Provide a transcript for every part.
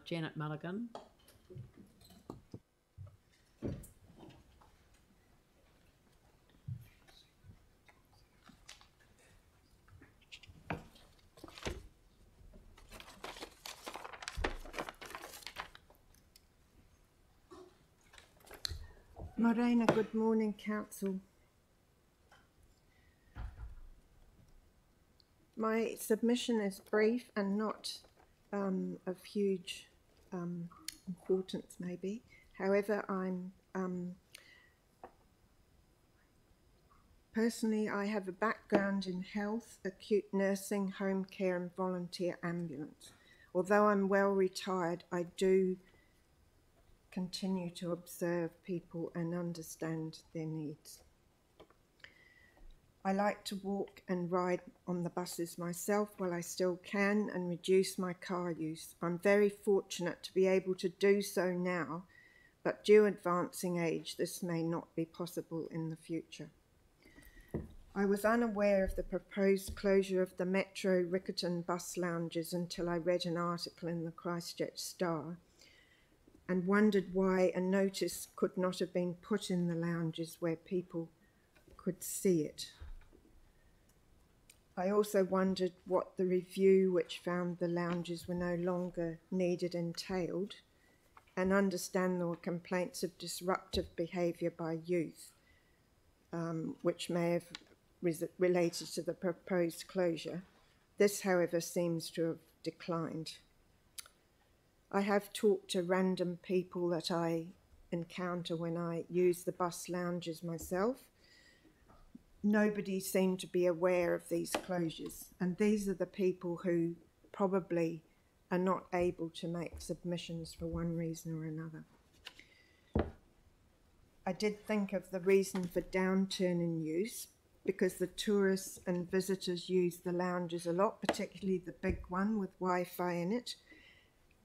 Janet Mulligan. Morena, good morning, Council. My submission is brief and not of huge importance, maybe. However, personally, I have a background in health, acute nursing, home care and volunteer ambulance. Although I'm well retired, I do continue to observe people and understand their needs. I like to walk and ride on the buses myself while I still can and reduce my car use. I'm very fortunate to be able to do so now, but due advancing age, this may not be possible in the future. I was unaware of the proposed closure of the Metro Riccarton bus lounges until I read an article in the Christchurch Star and wondered why a notice could not have been put in the lounges where people could see it. I also wondered what the review which found the lounges were no longer needed entailed, and understand there were complaints of disruptive behaviour by youth, which may have related to the proposed closure. This, however, seems to have declined. I have talked to random people that I encounter when I use the bus lounges myself. Nobody seemed to be aware of these closures, and these are the people who probably are not able to make submissions for one reason or another. I did think of the reason for downturn in use, because the tourists and visitors use the lounges a lot, particularly the big one with Wi-Fi in it.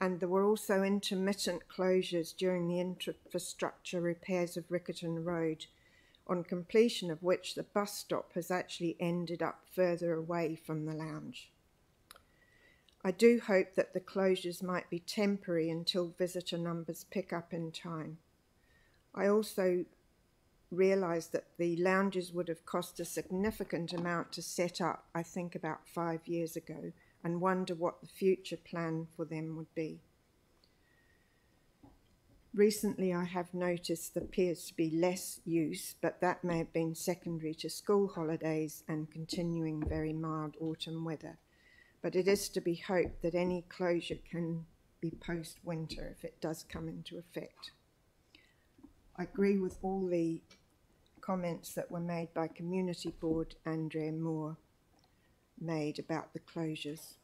And there were also intermittent closures during the infrastructure repairs of Riccarton Road, on completion of which the bus stop has actually ended up further away from the lounge. I do hope that the closures might be temporary until visitor numbers pick up in time. I also realise that the lounges would have cost a significant amount to set up, I think about 5 years ago, and wonder what the future plan for them would be. Recently I have noticed there appears to be less use, but that may have been secondary to school holidays and continuing very mild autumn weather. But it is to be hoped that any closure can be post-winter if it does come into effect. I agree with all the comments that were made by Community Board Andrea Moore made about the closures.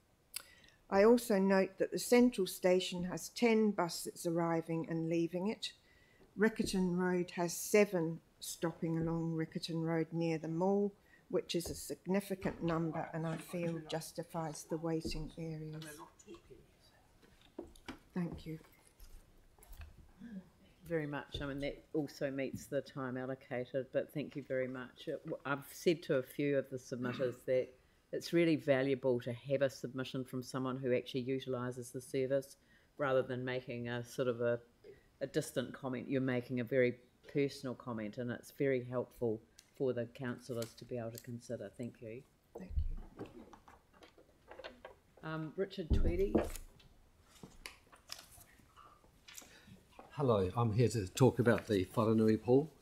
I also note that the central station has 10 buses arriving and leaving it. Riccarton Road has 7 stopping along Riccarton Road near the mall, which is a significant number and I feel justifies the waiting areas. Thank you. Very much. I mean, that also meets the time allocated, but thank you very much. I've said to a few of the submitters that it's really valuable to have a submission from someone who actually utilises the service rather than making a sort of a distant comment. You're making a very personal comment, and it's very helpful for the councillors to be able to consider. Thank you. Thank you. Richard Tweedy. Hello, I'm here to talk about the Wharenui pool.